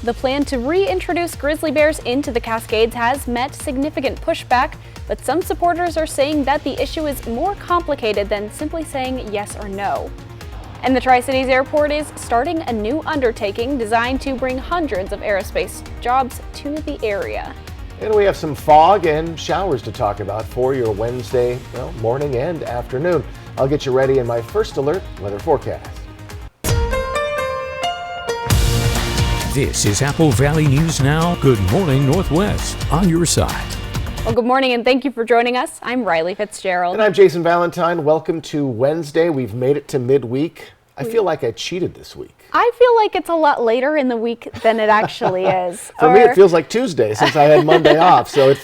The plan to reintroduce grizzly bears into the Cascades has met significant pushback, but some supporters are saying that the issue is more complicated than simply saying yes or no. And the Tri-Cities Airport is starting a new undertaking designed to bring hundreds of aerospace jobs to the area. And we have some fog and showers to talk about for your Wednesday morning and afternoon. I'll get you ready in my first alert weather forecast. This is Apple Valley News Now. Good morning, Northwest, on your side. Well, good morning and thank you for joining us. I'm Riley Fitzgerald. And I'm Jason Valentine. Welcome to Wednesday. We've made it to midweek. I feel like I cheated this week. I feel like it's a lot later in the week than it actually is. For me, it feels like Tuesday since I had Monday off. So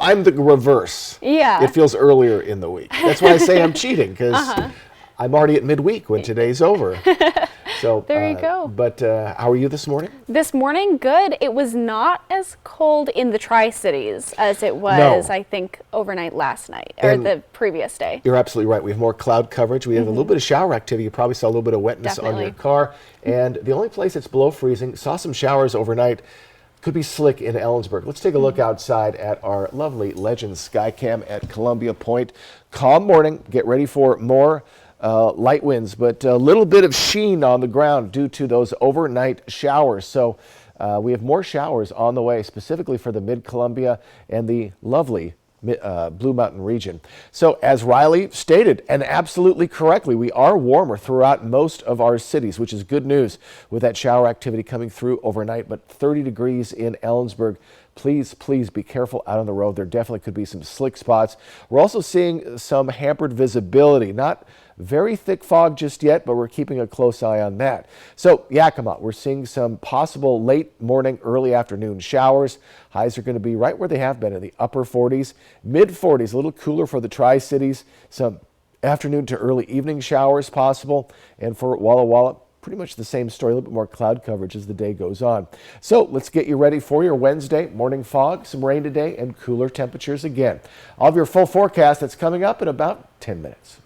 I'm the reverse. Yeah. It feels earlier in the week. That's why I say I'm cheating, because I'm already at midweek when today's over. So there you go. But how are you this morning? This morning, good. It was not as cold in the Tri-Cities as it was, I think, overnight last night, or the previous day. You're absolutely right. We have more cloud coverage. We have a little bit of shower activity. You probably saw a little bit of wetness on your car. And the only place that's below freezing, saw some showers overnight. Could be slick in Ellensburg. Let's take a look outside at our lovely Legends Skycam at Columbia Point. Calm morning. Get ready for more light winds, but a little bit of sheen on the ground due to those overnight showers. So we have more showers on the way, specifically for the Mid-Columbia and the lovely Blue Mountain region. So as Riley stated, and absolutely correctly, we are warmer throughout most of our cities, which is good news with that shower activity coming through overnight, but 30 degrees in Ellensburg. Please be careful out on the road. There definitely could be some slick spots. We're also seeing some hampered visibility. Not very thick fog just yet, but we're keeping a close eye on that. So Yakima, we're seeing some possible late morning, early afternoon showers. Highs are going to be right where they have been in the upper 40s, mid 40s, a little cooler for the Tri-Cities. Some afternoon to early evening showers possible. And for Walla Walla, pretty much the same story, a little bit more cloud coverage as the day goes on. So let's get you ready for your Wednesday morning fog, some rain today, and cooler temperatures again. I'll have your full forecast that's coming up in about 10 minutes.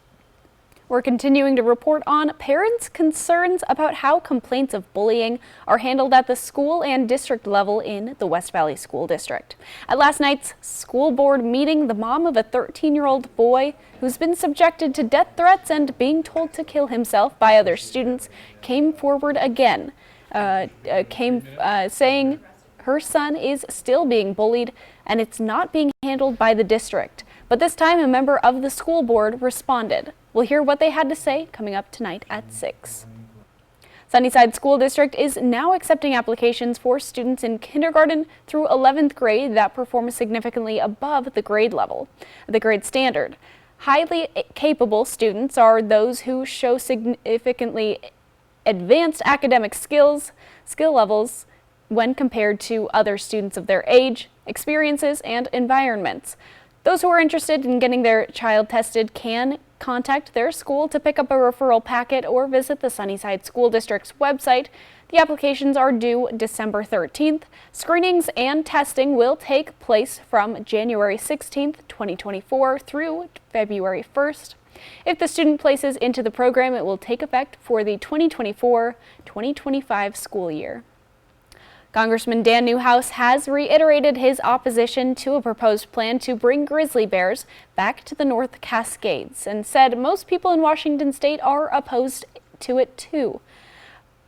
We're continuing to report on parents' concerns about how complaints of bullying are handled at the school and district level in the West Valley School District. At last night's school board meeting, the mom of a 13-year-old boy who's been subjected to death threats and being told to kill himself by other students came forward again, saying her son is still being bullied and it's not being handled by the district. But this time, a member of the school board responded. We'll hear what they had to say coming up tonight at 6. Sunnyside School District is now accepting applications for students in kindergarten through 11th grade that perform significantly above the grade level, the grade standard. Highly capable students are those who show significantly advanced academic skill levels when compared to other students of their age, experiences, and environments. Those who are interested in getting their child tested can contact their school to pick up a referral packet or visit the Sunnyside School District's website. The applications are due December 13th. Screenings and testing will take place from January 16th, 2024 through February 1st. If the student places into the program, it will take effect for the 2024-2025 school year. Congressman Dan Newhouse has reiterated his opposition to a proposed plan to bring grizzly bears back to the North Cascades and said most people in Washington state are opposed to it too.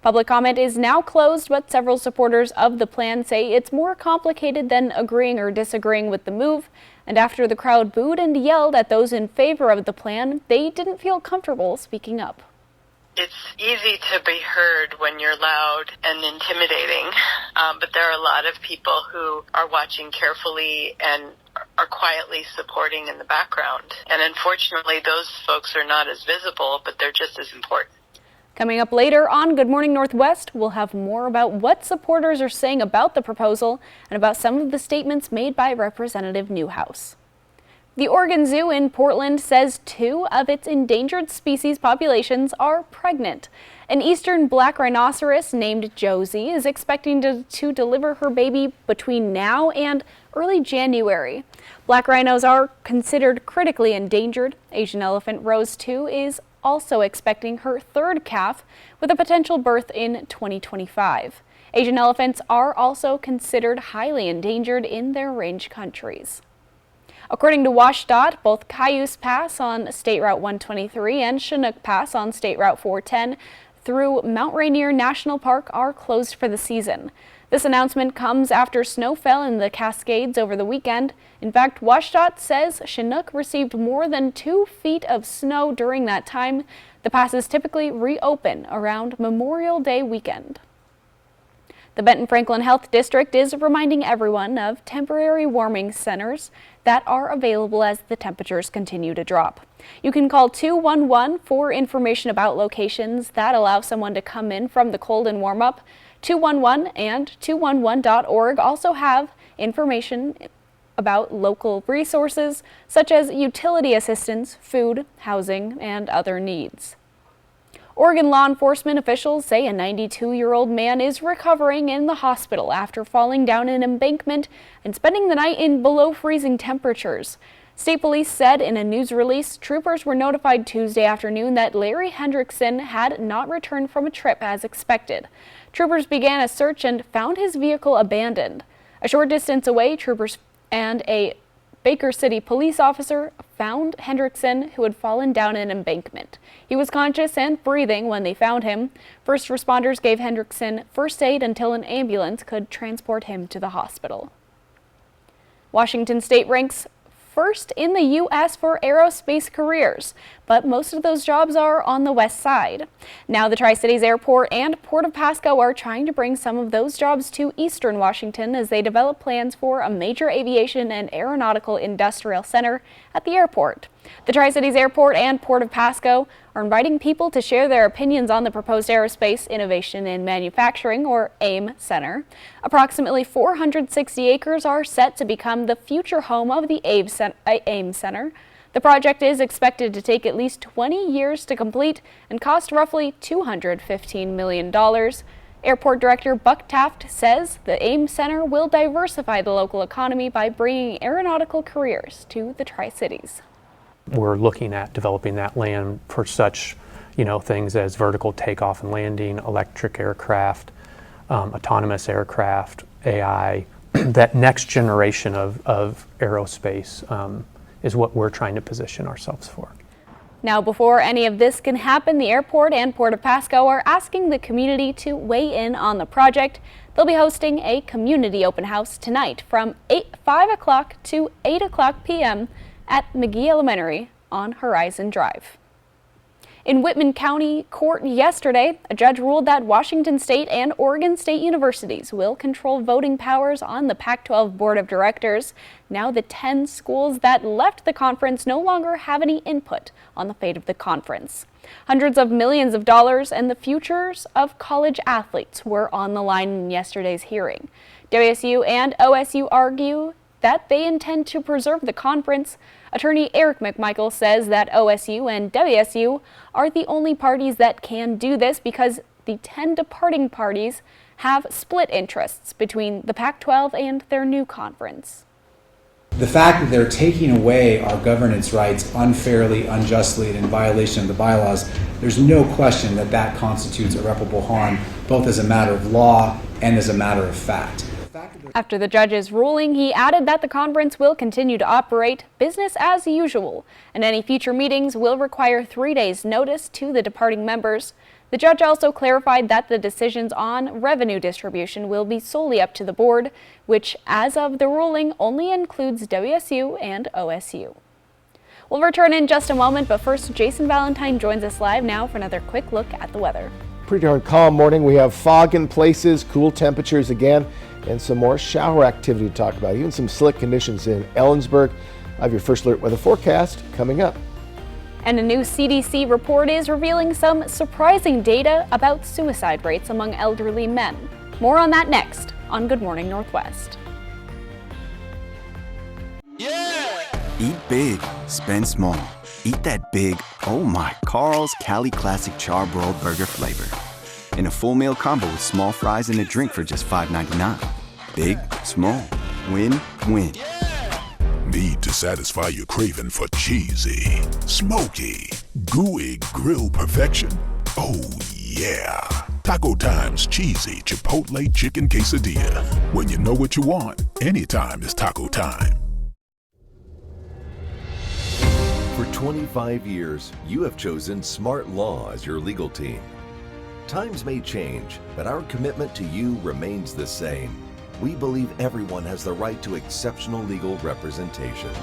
Public comment is now closed, but several supporters of the plan say it's more complicated than agreeing or disagreeing with the move. And after the crowd booed and yelled at those in favor of the plan, they didn't feel comfortable speaking up. It's easy to be heard when you're loud and intimidating, but there are a lot of people who are watching carefully and are quietly supporting in the background. And unfortunately, those folks are not as visible, but they're just as important. Coming up later on Good Morning Northwest, we'll have more about what supporters are saying about the proposal and about some of the statements made by Representative Newhouse. The Oregon Zoo in Portland says 2 of its endangered species populations are pregnant. An eastern black rhinoceros named Josie is expecting to deliver her baby between now and early January. Black rhinos are considered critically endangered. Asian elephant Rose 2 is also expecting her 3rd calf with a potential birth in 2025. Asian elephants are also considered highly endangered in their range countries. According to WashDOT, both Cayuse Pass on State Route 123 and Chinook Pass on State Route 410 through Mount Rainier National Park are closed for the season. This announcement comes after snow fell in the Cascades over the weekend. In fact, WashDOT says Chinook received more than 2 feet of snow during that time. The passes typically reopen around Memorial Day weekend. The Benton Franklin Health District is reminding everyone of temporary warming centers that are available as the temperatures continue to drop. You can call 211 for information about locations that allow someone to come in from the cold and warm up. 211 and 211.org also have information about local resources such as utility assistance, food, housing, and other needs. Oregon law enforcement officials say a 92-year-old man is recovering in the hospital after falling down an embankment and spending the night in below freezing temperatures. State police said in a news release, troopers were notified Tuesday afternoon that Larry Hendrickson had not returned from a trip as expected. Troopers began a search and found his vehicle abandoned. A short distance away, troopers and a Baker City police officer found Hendrickson, who had fallen down an embankment. He was conscious and breathing when they found him. First responders gave Hendrickson first aid until an ambulance could transport him to the hospital. Washington State ranks first in the U.S. for aerospace careers, but most of those jobs are on the west side. Now the Tri-Cities Airport and Port of Pasco are trying to bring some of those jobs to eastern Washington as they develop plans for a major aviation and aeronautical industrial center at the airport. The Tri-Cities Airport and Port of Pasco are inviting people to share their opinions on the proposed Aerospace Innovation and Manufacturing, or AIM, Center. Approximately 460 acres are set to become the future home of the AIM Center. The project is expected to take at least 20 years to complete and cost roughly $215 million. Airport Director Buck Taft says the AIM Center will diversify the local economy by bringing aeronautical careers to the Tri-Cities. We're looking at developing that land for such, things as vertical takeoff and landing, electric aircraft, autonomous aircraft, AI. That next generation of aerospace is what we're trying to position ourselves for. Now, before any of this can happen, the airport and Port of Pasco are asking the community to weigh in on the project. They'll be hosting a community open house tonight from 5 o'clock to 8 o'clock p.m. at McGee Elementary on Horizon Drive. In Whitman County Court yesterday, a judge ruled that Washington State and Oregon State universities will control voting powers on the Pac-12 Board of Directors. Now the 10 schools that left the conference no longer have any input on the fate of the conference. Hundreds of millions of dollars and the futures of college athletes were on the line in yesterday's hearing. WSU and OSU argue that they intend to preserve the conference. Attorney Eric McMichael says that OSU and WSU are the only parties that can do this because the 10 departing parties have split interests between the Pac-12 and their new conference. The fact that they're taking away our governance rights unfairly, unjustly, and in violation of the bylaws, there's no question that that constitutes irreparable harm, both as a matter of law and as a matter of fact. After the judge's ruling, he added that the conference will continue to operate business as usual, and any future meetings will require 3 days' notice to the departing members. The judge also clarified that the decisions on revenue distribution will be solely up to the board, which, as of the ruling, only includes WSU and OSU. We'll return in just a moment, but first, Jason Valentine joins us live now for another quick look at the weather. Pretty darn calm morning. We have fog in places, cool temperatures again, and some more shower activity to talk about. Even some slick conditions in Ellensburg. I have your first alert weather forecast coming up. And a new CDC report is revealing some surprising data about suicide rates among elderly men. More on that next on Good Morning Northwest. Yeah! Eat big, spend small. Eat that big, oh my, Carl's Cali Classic Charbroiled Burger flavor. In a full meal combo with small fries and a drink for just $5.99. Big, small, win-win. Need to satisfy your craving for cheesy, smoky, gooey grill perfection? Oh yeah! Taco Time's cheesy Chipotle chicken quesadilla. When you know what you want, anytime is taco time. For 25 years, you have chosen Smart Law as your legal team. Times may change, but our commitment to you remains the same. We believe everyone has the right to exceptional legal representation.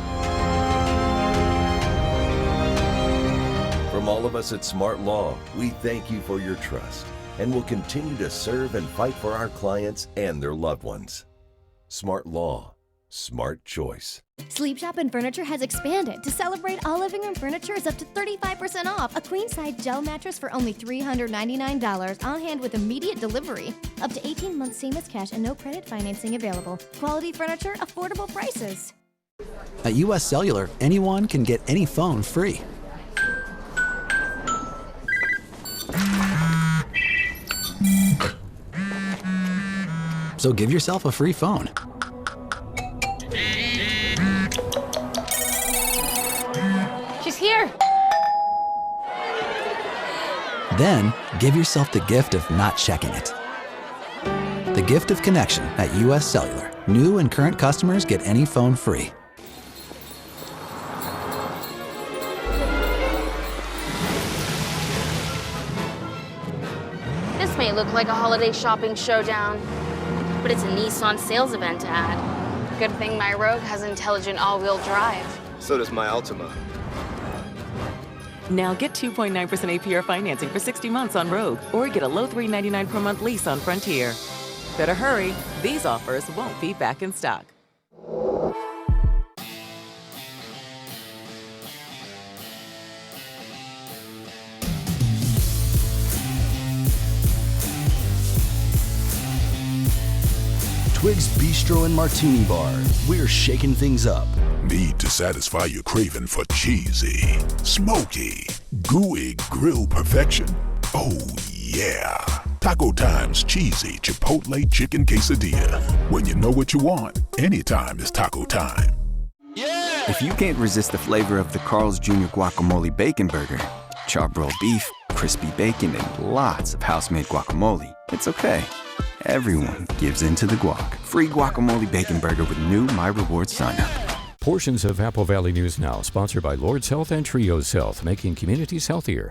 From all of us at Smart Law, we thank you for your trust and will continue to serve and fight for our clients and their loved ones. Smart Law, smart choice. Sleep Shop and Furniture has expanded. To celebrate, all living room furniture is up to 35% off. A queen-size gel mattress for only $399 on hand with immediate delivery. Up to 18 months same-as cash and no credit financing available. Quality furniture, affordable prices. At US Cellular, anyone can get any phone free. So give yourself a free phone. She's here. Then give yourself the gift of not checking it. The gift of connection at US Cellular. New and current customers get any phone free. This may look like a holiday shopping showdown, but it's a Nissan sales event ad. Good thing my Rogue has intelligent all-wheel drive. So does my Altima. Now get 2.9% APR financing for 60 months on Rogue, or get a low $399 per month lease on Frontier. Better hurry, these offers won't be back in stock. Twig's Bistro and Martini Bar. We're shaking things up. Need to satisfy your craving for cheesy, smoky, gooey grill perfection? Oh yeah! Taco Time's cheesy Chipotle chicken quesadilla. When you know what you want, anytime is taco time. Yeah! If you can't resist the flavor of the Carl's Jr. Guacamole Bacon Burger, charbroiled beef, crispy bacon, and lots of house-made guacamole, it's okay. Everyone gives in to the guac. Free guacamole bacon burger with new My Rewards sign-up. Portions of Apple Valley News Now, sponsored by Lord's Health and Trios Health, making communities healthier.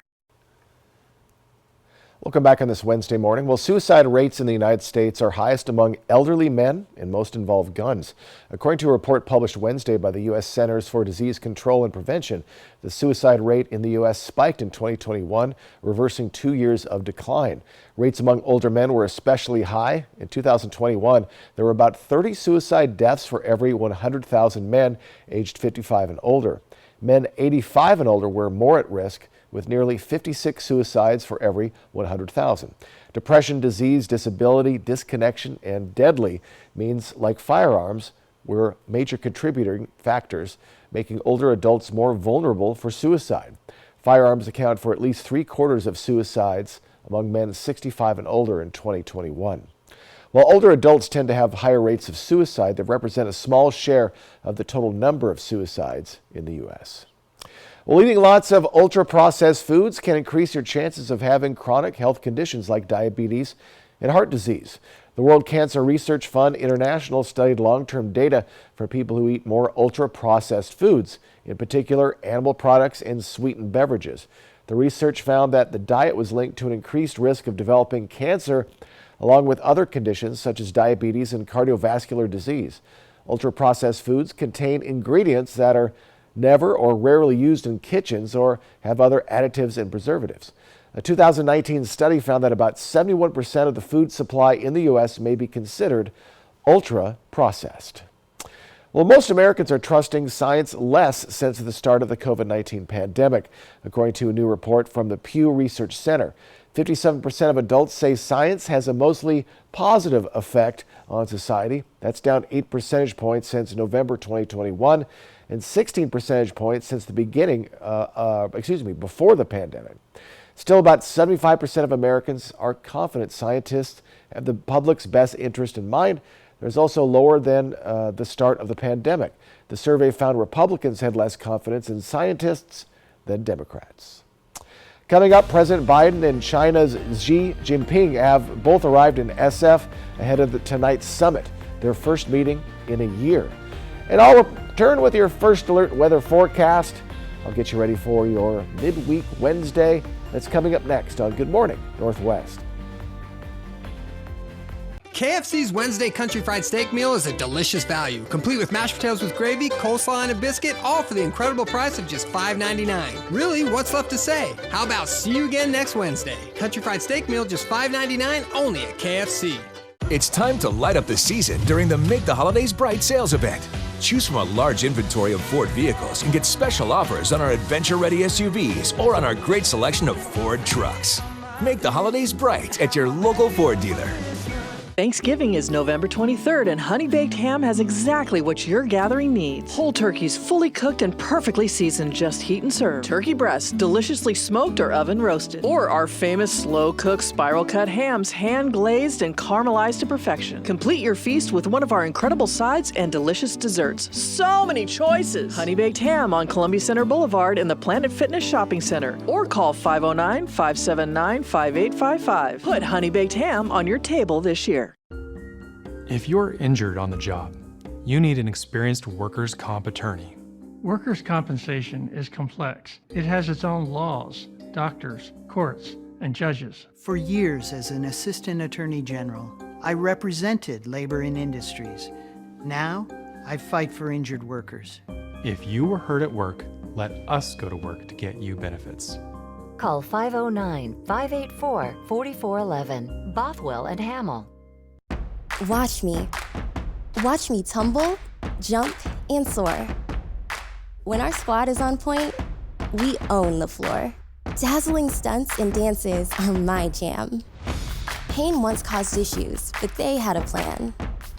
Welcome back on this Wednesday morning. Well, suicide rates in the United States are highest among elderly men and most involve guns. According to a report published Wednesday by the U.S. Centers for Disease Control and Prevention, the suicide rate in the U.S. spiked in 2021, reversing 2 years of decline. Rates among older men were especially high. In 2021, there were about 30 suicide deaths for every 100,000 men aged 55 and older. Men 85 and older were more at risk, with nearly 56 suicides for every 100,000. Depression, disease, disability, disconnection, and deadly means, like firearms, were major contributing factors, making older adults more vulnerable for suicide. Firearms account for at least 3/4 of suicides among men 65 and older in 2021. While older adults tend to have higher rates of suicide, they represent a small share of the total number of suicides in the U.S. Well, eating lots of ultra-processed foods can increase your chances of having chronic health conditions like diabetes and heart disease. The World Cancer Research Fund International studied long-term data for people who eat more ultra-processed foods, in particular animal products and sweetened beverages. The research found that the diet was linked to an increased risk of developing cancer, along with other conditions such as diabetes and cardiovascular disease. Ultra-processed foods contain ingredients that are never or rarely used in kitchens or have other additives and preservatives. A 2019 study found that about 71% of the food supply in the U.S. may be considered ultra-processed. Well, most Americans are trusting science less since the start of the COVID-19 pandemic, according to a new report from the Pew Research Center. 57% of adults say science has a mostly positive effect on society. That's down 8 percentage points since November 2021 and 16 percentage points since the beginning, before the pandemic. Still, about 75% of Americans are confident scientists have the public's best interest in mind. There's also lower than the start of the pandemic. The survey found Republicans had less confidence in scientists than Democrats. Coming up, President Biden and China's Xi Jinping have both arrived in SF ahead of tonight's summit, their first meeting in a year. And I'll return with your first alert weather forecast. I'll get you ready for your midweek Wednesday. That's coming up next on Good Morning Northwest. KFC's Wednesday Country Fried Steak Meal is a delicious value, complete with mashed potatoes with gravy, coleslaw, and a biscuit, all for the incredible price of just $5.99. Really, what's left to say? How about see you again next Wednesday? Country Fried Steak Meal just $5.99, only at KFC. It's time to light up the season during the Make the Holidays Bright sales event. Choose from a large inventory of Ford vehicles and get special offers on our adventure-ready SUVs or on our great selection of Ford trucks. Make the holidays bright at your local Ford dealer. Thanksgiving is November 23rd, and Honey Baked Ham has exactly what your gathering needs. Whole turkeys, fully cooked and perfectly seasoned, just heat and serve. Turkey breasts, deliciously smoked or oven roasted. Or our famous slow-cooked spiral-cut hams, hand-glazed and caramelized to perfection. Complete your feast with one of our incredible sides and delicious desserts. So many choices! Honey Baked Ham on Columbia Center Boulevard in the Planet Fitness Shopping Center. Or call 509-579-5855. Put Honey Baked Ham on your table this year. If you're injured on the job, you need an experienced workers' comp attorney. Workers' compensation is complex. It has its own laws, doctors, courts, and judges. For years as an assistant attorney general, I represented labor and industries. Now, I fight for injured workers. If you were hurt at work, let us go to work to get you benefits. Call 509-584-4411, Bothwell and Hamill. Watch me. Watch me tumble, jump, and soar. When our squad is on point, we own the floor. Dazzling stunts and dances are my jam. Pain once caused issues, but they had a plan.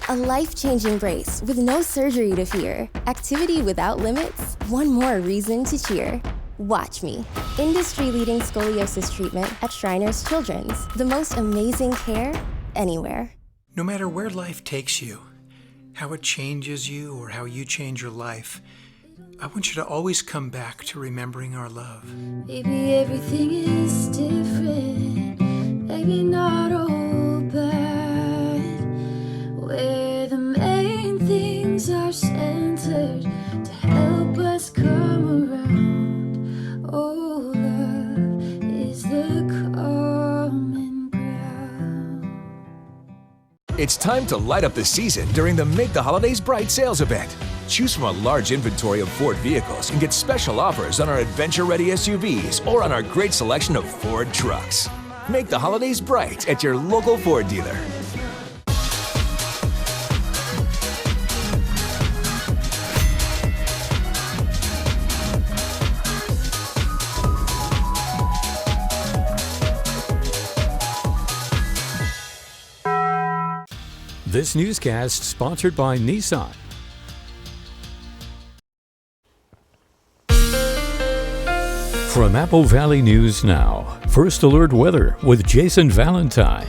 A life-changing brace with no surgery to fear. Activity without limits, one more reason to cheer. Watch me. Industry-leading scoliosis treatment at Shriners Children's. The most amazing care anywhere. No matter where life takes you, how it changes you or how you change your life, I want you to always come back to remembering our love. Maybe everything is different, maybe not all bad, where the main things are centered to help us come around. Oh, love is the common ground. It's time to light up the season during the Make the Holidays Bright sales event. Choose from a large inventory of Ford vehicles and get special offers on our adventure-ready SUVs or on our great selection of Ford trucks. Make the holidays bright at your local Ford dealer. This newscast sponsored by Nissan. From Apple Valley News Now, First Alert Weather with Jason Valentine.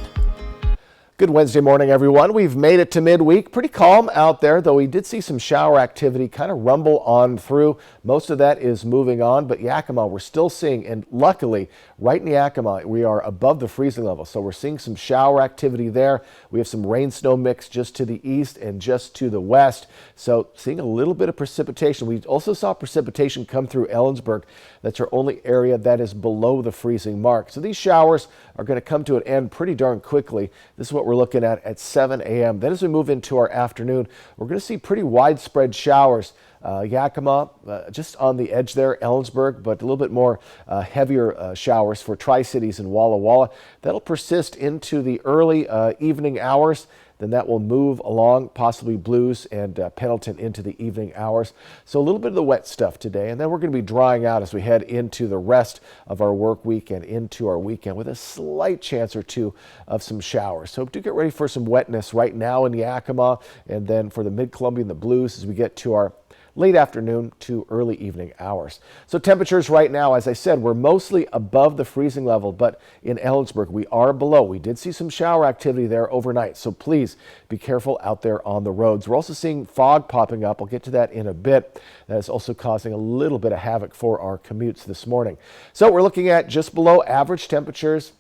Good Wednesday morning, everyone. We've made it to midweek. Pretty calm out there, though we did see some shower activity kind of rumble on through. Most of that is moving on, but Yakima, we're still seeing, and luckily, right in Yakima, we are above the freezing level. So we're seeing some shower activity there. We have some rain-snow mix just to the east and just to the west. So seeing a little bit of precipitation. We also saw precipitation come through Ellensburg. That's our only area that is below the freezing mark. So these showers are going to come to an end pretty darn quickly. This is what we're looking at 7 a.m. Then as we move into our afternoon, we're going to see pretty widespread showers. Yakima, just on the edge there, Ellensburg, but a little bit more heavier showers for Tri-Cities and Walla Walla. That'll persist into the early evening hours. Then that will move along, possibly Blues and Pendleton into the evening hours. So a little bit of the wet stuff today, and then we're going to be drying out as we head into the rest of our work week and into our weekend with a slight chance or two of some showers. So do get ready for some wetness right now in Yakima, and then for the Mid-Columbia and the Blues as we get to our late afternoon to early evening hours. So temperatures right now, as I said, we're mostly above the freezing level, but in Ellensburg we are below. We did see some shower activity there overnight, so please be careful out there on the roads. We're also seeing fog popping up. I'll get to that in a bit. That is also causing a little bit of havoc for our commutes this morning. So we're looking at just below average temperatures,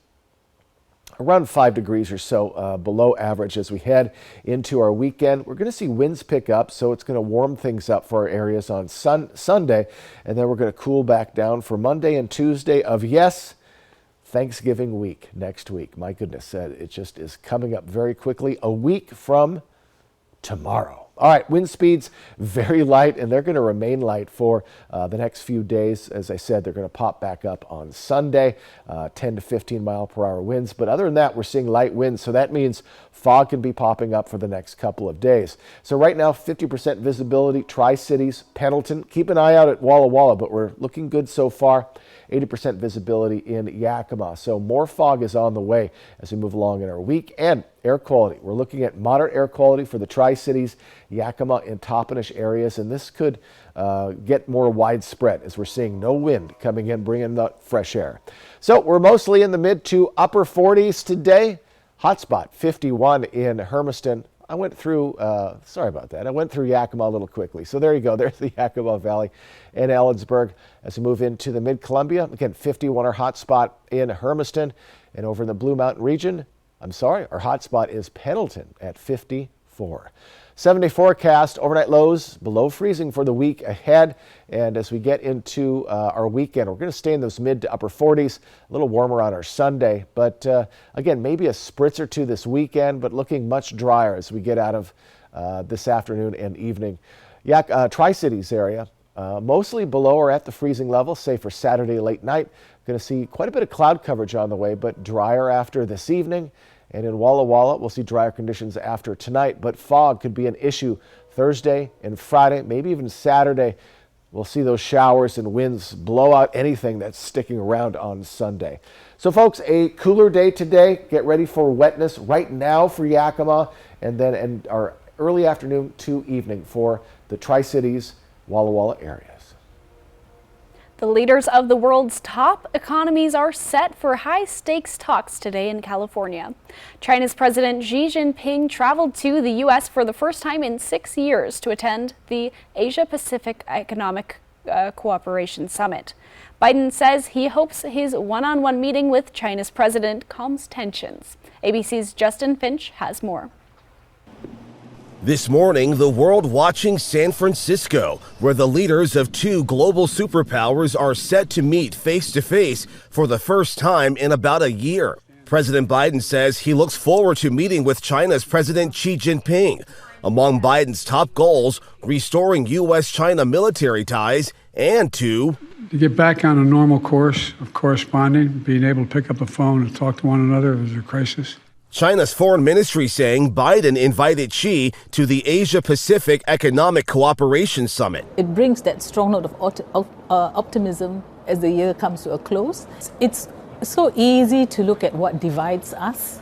around 5 degrees or so below average as we head into our weekend. We're going to see winds pick up, so it's going to warm things up for our areas on Sunday, and then we're going to cool back down for Monday and Tuesday of, yes, Thanksgiving week next week. My goodness, it just is coming up very quickly, a week from tomorrow. All right, wind speeds very light, and they're going to remain light for the next few days. As I said, they're going to pop back up on Sunday, 10 to 15 mile per hour winds. But other than that, we're seeing light winds, so that means fog can be popping up for the next couple of days. So right now, 50% visibility, Tri-Cities, Pendleton. Keep an eye out at Walla Walla, but we're looking good so far. 80% visibility in Yakima. So more fog is on the way as we move along in our week. And air quality. We're looking at moderate air quality for the Tri-Cities, Yakima, and Toppenish areas. And this could get more widespread as we're seeing no wind coming in, bringing the fresh air. So we're mostly in the mid to upper 40s today. Hotspot 51 in Hermiston. I went through, sorry about that, I went through Yakima a little quickly. So there you go, there's the Yakima Valley and Ellensburg. As we move into the mid-Columbia, again, 51 our hotspot in Hermiston. And over in the Blue Mountain region, our hotspot is Pendleton at 54. 7-day forecast, overnight lows below freezing for the week ahead. And as we get into our weekend, we're going to stay in those mid to upper 40s, a little warmer on our Sunday. But again, maybe a spritz or two this weekend, but looking much drier as we get out of this afternoon and evening. Tri-Cities area, mostly below or at the freezing level, say for Saturday late night. Going to see quite a bit of cloud coverage on the way, but drier after this evening. And in Walla Walla, we'll see drier conditions after tonight, but fog could be an issue Thursday and Friday, maybe even Saturday. We'll see those showers and winds blow out anything that's sticking around on Sunday. So folks, a cooler day today. Get ready for wetness right now for Yakima, and then our early afternoon to evening for the Tri-Cities, Walla Walla areas. The leaders of the world's top economies are set for high-stakes talks today in California. China's President Xi Jinping traveled to the U.S. for the first time in 6 years to attend the Asia-Pacific Economic Cooperation Summit. Biden says he hopes his one-on-one meeting with China's president calms tensions. ABC's Justin Finch has more. This morning, the world watching San Francisco, where the leaders of two global superpowers are set to meet face-to-face for the first time in about a year. President Biden says he looks forward to meeting with China's President Xi Jinping. Among Biden's top goals, restoring U.S.-China military ties and to get back on a normal course of corresponding, being able to pick up the phone and talk to one another if there's a crisis. China's foreign ministry saying Biden invited Xi to the Asia-Pacific Economic Cooperation Summit. It brings that strong note of optimism as the year comes to a close. It's so easy to look at what divides us.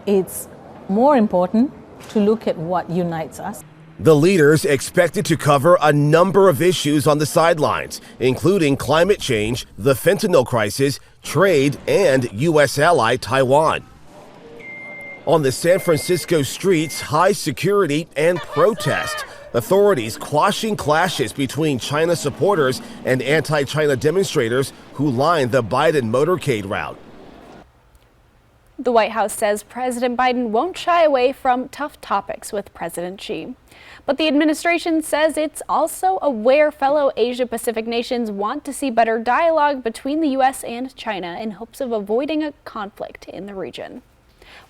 It's more important to look at what unites us. The leaders expected to cover a number of issues on the sidelines, including climate change, the fentanyl crisis, trade, and U.S. ally Taiwan. On the San Francisco streets, high security and protest. Authorities quashing clashes between China supporters and anti-China demonstrators who lined the Biden motorcade route. The White House says President Biden won't shy away from tough topics with President Xi. But the administration says it's also aware fellow Asia-Pacific nations want to see better dialogue between the U.S. and China in hopes of avoiding a conflict in the region.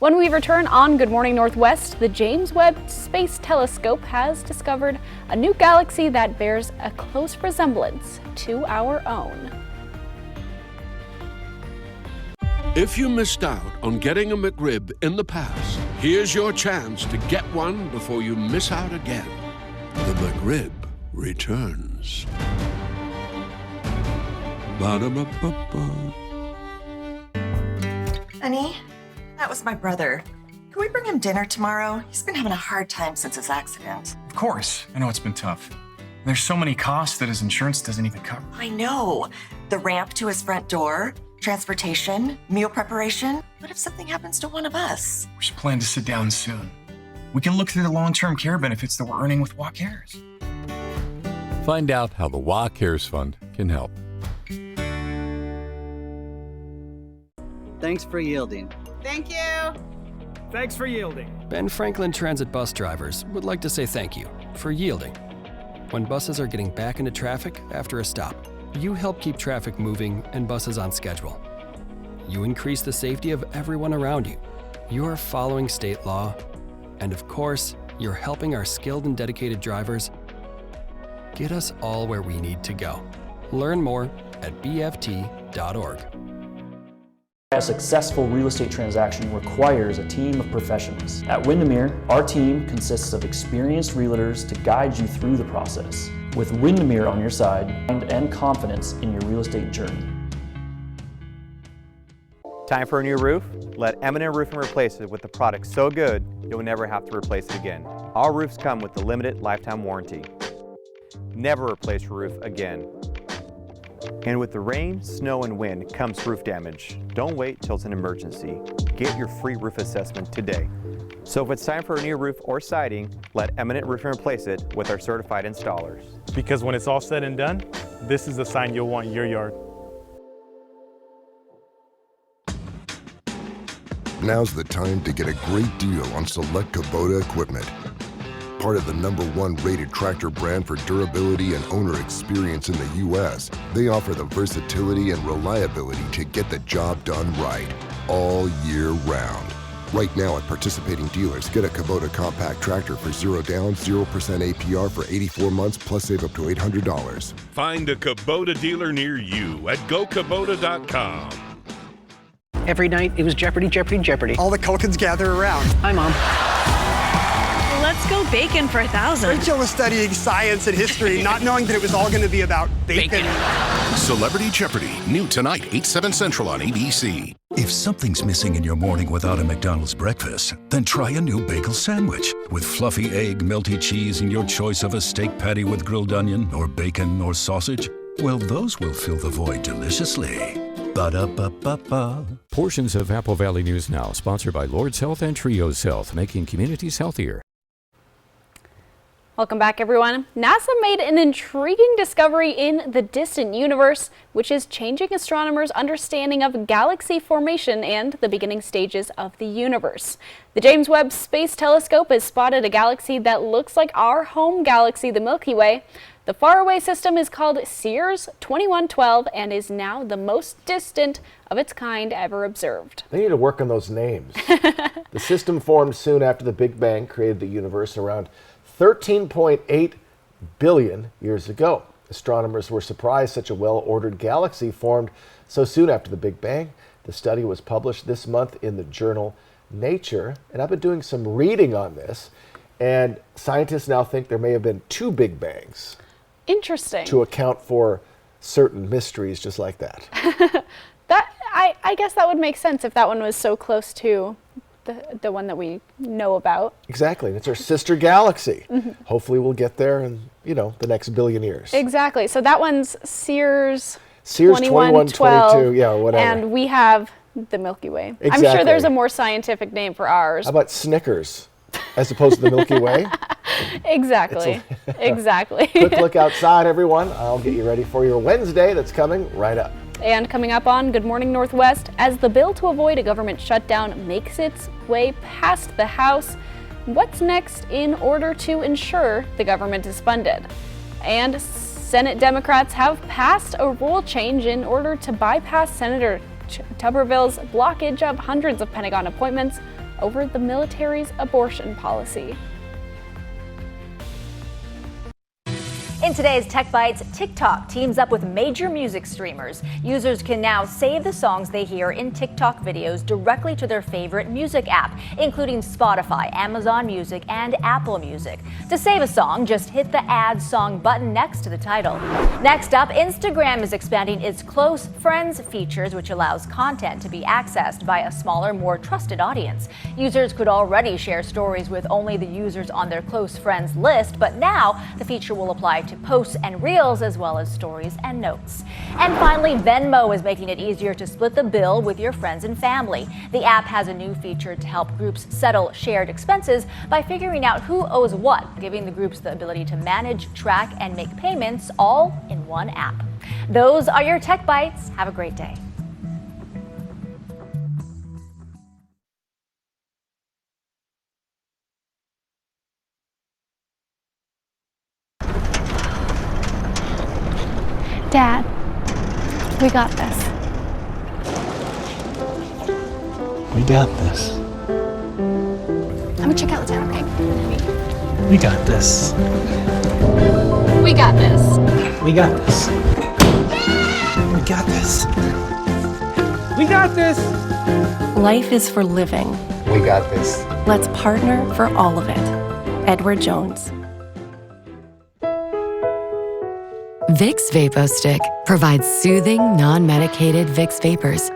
When we return on Good Morning Northwest, the James Webb Space Telescope has discovered a new galaxy that bears a close resemblance to our own. If you missed out on getting a McRib in the past, here's your chance to get one before you miss out again. The McRib returns. Ba-da-ba-ba-ba. Honey, that was my brother. Can we bring him dinner tomorrow? He's been having a hard time since his accident. Of course. I know it's been tough. There's so many costs that his insurance doesn't even cover. I know. The ramp to his front door, transportation, meal preparation. What if something happens to one of us? We should plan to sit down soon. We can look through the long-term care benefits that we're earning with WA Cares. Find out how the WA Cares Fund can help. Thanks for yielding. Thank you. Thanks for yielding. Ben Franklin Transit bus drivers would like to say thank you for yielding. When buses are getting back into traffic after a stop, you help keep traffic moving and buses on schedule. You increase the safety of everyone around you. You are following state law. And of course, you're helping our skilled and dedicated drivers get us all where we need to go. Learn more at bft.org. A successful real estate transaction requires a team of professionals. At Windermere, our team consists of experienced realtors to guide you through the process. With Windermere on your side and confidence in your real estate journey. Time for a new roof? Let Eminent Roofing replace it with a product so good you'll never have to replace it again. Our roofs come with the limited lifetime warranty. Never replace your roof again. And with the rain, snow, and wind comes roof damage. Don't wait till it's an emergency. Get your free roof assessment today. So if it's time for a new roof or siding, let Eminent Roofing replace it with our certified installers. Because when it's all said and done, this is the sign you'll want in your yard. Now's the time to get a great deal on select Kubota equipment. Part of the #1 rated tractor brand for durability and owner experience in the U.S., they offer the versatility and reliability to get the job done right, all year round. Right now at participating dealers, get a Kubota compact tractor for 0 down, 0% APR for 84 months, plus save up to $800. Find a Kubota dealer near you at GoKubota.com. Every night, it was Jeopardy, Jeopardy, Jeopardy. All the Culkins gather around. Hi, Mom. Let's go bacon for 1,000. Rachel was studying science and history, not knowing that it was all going to be about bacon. Celebrity Jeopardy! New tonight, 8/7 Central on ABC. If something's missing in your morning without a McDonald's breakfast, then try a new bagel sandwich. With fluffy egg, melty cheese, and your choice of a steak patty with grilled onion, or bacon, or sausage, well, those will fill the void deliciously. Ba-da-ba-ba-ba. Portions of Apple Valley News Now, sponsored by Lord's Health and Trios Health, making communities healthier. Welcome back, everyone. NASA made an intriguing discovery in the distant universe, which is changing astronomers' understanding of galaxy formation and the beginning stages of the universe. The James Webb Space Telescope has spotted a galaxy that looks like our home galaxy, the Milky Way. The faraway system is called Sears 2112 and is now the most distant of its kind ever observed. They need to work on those names. The system formed soon after the Big Bang created the universe around 13.8 billion years ago. Astronomers were surprised such a well-ordered galaxy formed so soon after the Big Bang. The study was published this month in the journal Nature, and I've been doing some reading on this, and scientists now think there may have been 2 Big Bangs. Interesting. To account for certain mysteries just like that. I guess that would make sense if that one was so close to the one that we know about. Exactly. It's our sister galaxy. Hopefully we'll get there in, the next billion years. Exactly. So that one's Sears 2122, yeah, whatever. And we have the Milky Way. Exactly. I'm sure there's a more scientific name for ours. How about Snickers as opposed to the Milky Way? Exactly. Exactly. Quick look outside, everyone. I'll get you ready for your Wednesday that's coming right up. And coming up on Good Morning Northwest, as the bill to avoid a government shutdown makes its way past the House, what's next in order to ensure the government is funded? And Senate Democrats have passed a rule change in order to bypass Senator Tuberville's blockage of hundreds of Pentagon appointments over the military's abortion policy. In today's Tech Bites, TikTok teams up with major music streamers. Users can now save the songs they hear in TikTok videos directly to their favorite music app, including Spotify, Amazon Music, and Apple Music. To save a song, just hit the Add Song button next to the title. Next up, Instagram is expanding its Close Friends features, which allows content to be accessed by a smaller, more trusted audience. Users could already share stories with only the users on their Close Friends list, but now the feature will apply to posts and reels, as well as stories and notes. And finally, Venmo is making it easier to split the bill with your friends and family. The app has a new feature to help groups settle shared expenses by figuring out who owes what, giving the groups the ability to manage, track, and make payments all in one app. Those are your Tech Bites. Have a great day. Dad, we got this. We got this. I'm gonna check out the town, okay? We got this. We got this. We got this. We got this. We got this. Life is for living. We got this. Let's partner for all of it. Edward Jones. Vicks VapoStick provides soothing, non-medicated Vicks vapors.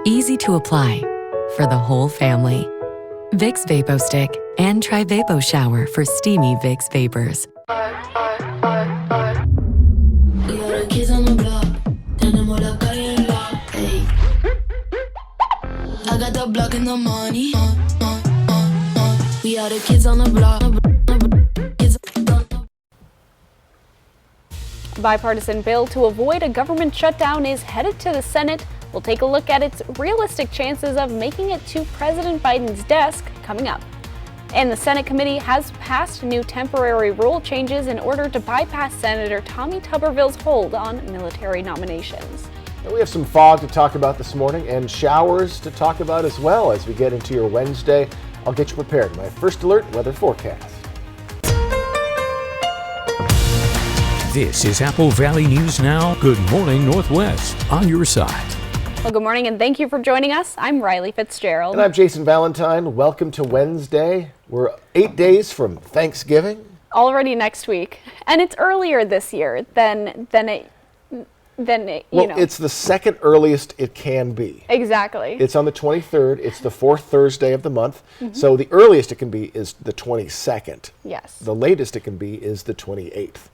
Easy to apply for the whole family. Vicks VapoStick and try Vapo Shower for steamy Vicks vapors. I got the block and the money. We are the kids on the block. A bipartisan bill to avoid a government shutdown is headed to the Senate. We'll take a look at its realistic chances of making it to President Biden's desk coming up. And the Senate committee has passed new temporary rule changes in order to bypass Senator Tommy Tuberville's hold on military nominations. We have some fog to talk about this morning and showers to talk about as well as we get into your Wednesday. I'll get you prepared. My first alert weather forecast. This is Apple Valley News Now. Good morning, Northwest, on your side. Well, good morning and thank you for joining us. I'm Riley Fitzgerald. And I'm Jason Valentine. Welcome to Wednesday. We're 8 days from Thanksgiving. Already next week. And it's earlier this year than it's the second earliest it can be. Exactly. It's on the 23rd. It's the fourth Thursday of the month. So the earliest it can be is the 22nd. Yes. The latest it can be is the 28th.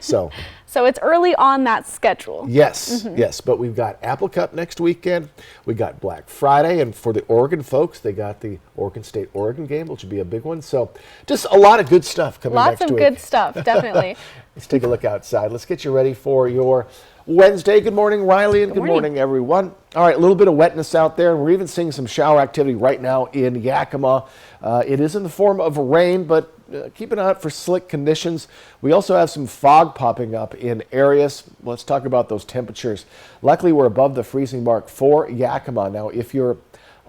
So it's early on that schedule. Yes, yes. But we've got Apple Cup next weekend. We got Black Friday. And for the Oregon folks, they got the Oregon State-Oregon game, which will be a big one. So just a lot of good stuff coming next week. Lots of good stuff, definitely. Let's take a look outside. Let's get you ready for your Wednesday. Good morning, Riley, and good morning, everyone. All right, a little bit of wetness out there, and we're even seeing some shower activity right now in Yakima. It is in the form of rain, but keep an eye out for slick conditions. We also have some fog popping up in areas. Let's talk about those temperatures. Luckily, we're above the freezing mark for Yakima. Now, if you're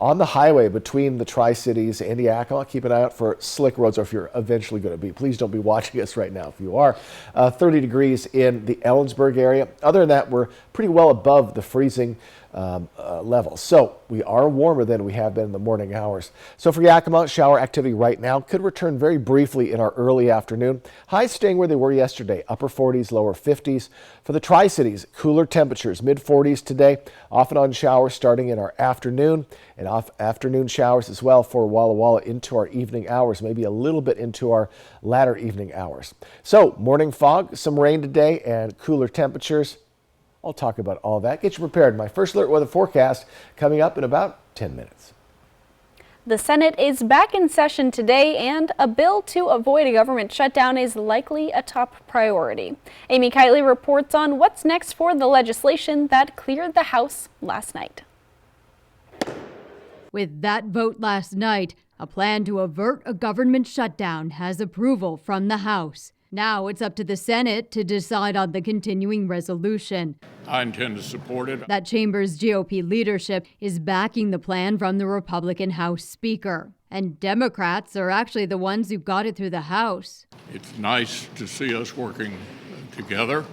on the highway between the Tri-Cities and Yakima, keep an eye out for slick roads, or if you're eventually going to be. Please don't be watching us right now if you are. 30 degrees in the Ellensburg area. Other than that, we're pretty well above the freezing level. So we are warmer than we have been in the morning hours. So for Yakima, shower activity right now could return very briefly in our early afternoon. Highs staying where they were yesterday, upper 40s, lower 50s. For the Tri-Cities, cooler temperatures, mid 40s today, off and on showers starting in our afternoon, and off afternoon showers as well for Walla Walla into our evening hours, maybe a little bit into our latter evening hours. So morning fog, some rain today, and cooler temperatures. I'll talk about all that. Get you prepared. My first alert weather forecast coming up in about 10 minutes. The Senate is back in session today, and a bill to avoid a government shutdown is likely a top priority. Amy Kitely reports on what's next for the legislation that cleared the House last night. With that vote last night, a plan to avert a government shutdown has approval from the House. Now it's up to the Senate to decide on the continuing resolution. I intend to support it. That chamber's GOP leadership is backing the plan from the Republican House Speaker. And Democrats are actually the ones who got it through the House. It's nice to see us working together.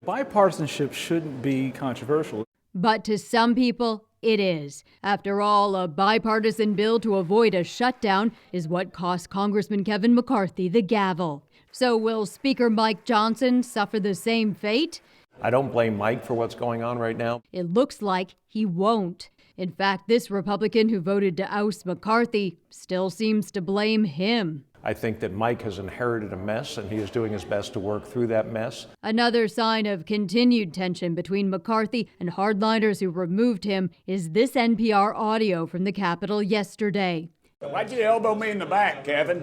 Bipartisanship shouldn't be controversial. But to some people, it is. After all, a bipartisan bill to avoid a shutdown is what cost Congressman Kevin McCarthy the gavel. So will Speaker Mike Johnson suffer the same fate? I don't blame Mike for what's going on right now. It looks like he won't. In fact, this Republican who voted to oust McCarthy still seems to blame him. I think that Mike has inherited a mess, and he is doing his best to work through that mess. Another sign of continued tension between McCarthy and hardliners who removed him is this NPR audio from the Capitol yesterday. Why'd you elbow me in the back, Kevin?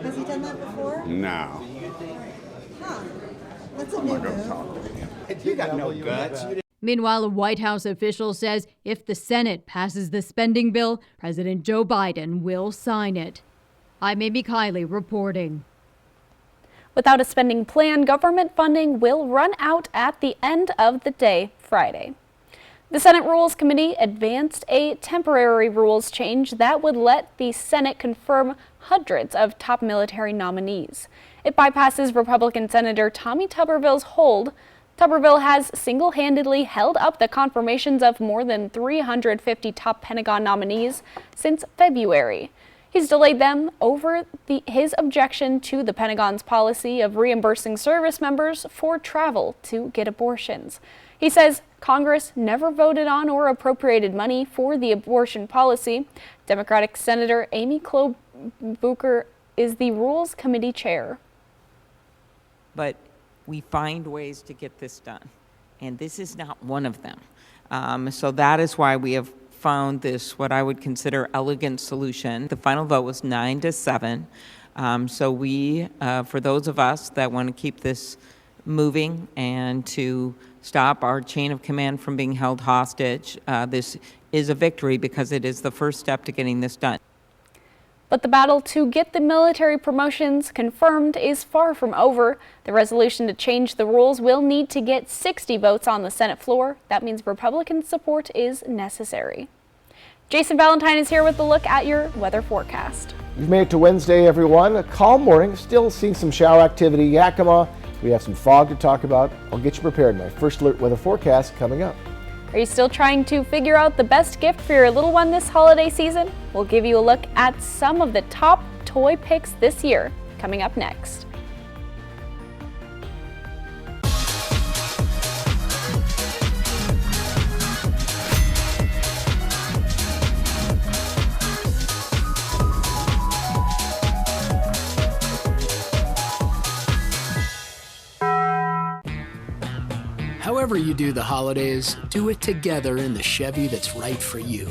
Has he done that before? No. Huh. That's a new move. You got no guts. Meanwhile, a White House official says if the Senate passes the spending bill, President Joe Biden will sign it. I'm Amy Kiley reporting. Without a spending plan, government funding will run out at the end of the day, Friday. The Senate Rules Committee advanced a temporary rules change that would let the Senate confirm hundreds of top military nominees. It bypasses Republican Senator Tommy Tuberville's hold. Tuberville has single-handedly held up the confirmations of more than 350 top Pentagon nominees since February. He's delayed them over his objection to the Pentagon's policy of reimbursing service members for travel to get abortions. He says Congress never voted on or appropriated money for the abortion policy. Democratic Senator Amy Klobuchar is the Rules Committee chair. But we find ways to get this done, and this is not one of them. So that is why we have found this, what I would consider, elegant solution. The final vote was 9-7. So we, for those of us that want to keep this moving and to stop our chain of command from being held hostage, this is a victory because it is the first step to getting this done. But the battle to get the military promotions confirmed is far from over. The resolution to change the rules will need to get 60 votes on the Senate floor. That means Republican support is necessary. Jason Valentine is here with a look at your weather forecast. We've made it to Wednesday, everyone. A calm morning, still seeing some shower activity. Yakima, we have some fog to talk about. I'll get you prepared. My first alert weather forecast coming up. Are you still trying to figure out the best gift for your little one this holiday season? We'll give you a look at some of the top toy picks this year, coming up next. However you do the holidays, do it together in the Chevy that's right for you.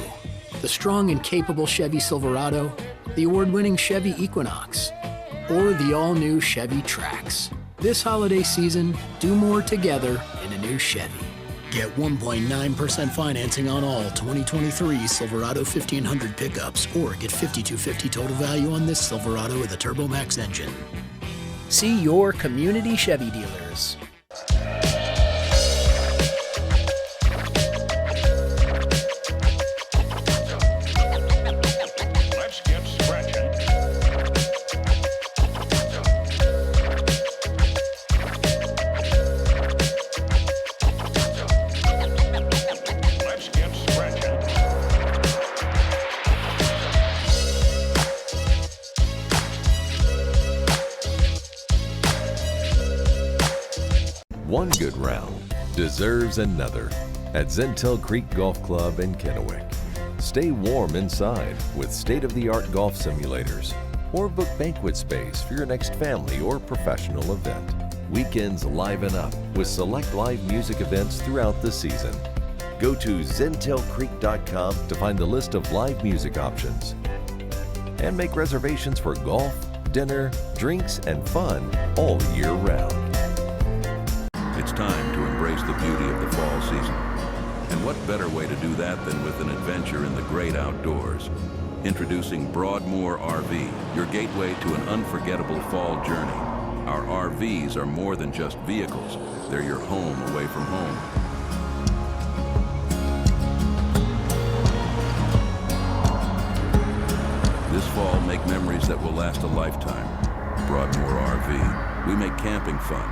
The strong and capable Chevy Silverado, the award-winning Chevy Equinox, or the all-new Chevy Trax. This holiday season, do more together in a new Chevy. Get 1.9% financing on all 2023 Silverado 1500 pickups, or get $5,250 total value on this Silverado with a TurboMax engine. See your community Chevy dealers. One good round deserves another at Zentel Creek Golf Club in Kennewick. Stay warm inside with state-of-the-art golf simulators, or book banquet space for your next family or professional event. Weekends liven up with select live music events throughout the season. Go to zentelcreek.com to find the list of live music options and make reservations for golf, dinner, drinks, and fun all year round. It's time to embrace the beauty of the fall season. And what better way to do that than with an adventure in the great outdoors? Introducing Broadmoor RV, your gateway to an unforgettable fall journey. Our RVs are more than just vehicles. They're your home away from home. This fall, make memories that will last a lifetime. Broadmoor RV. We make camping fun.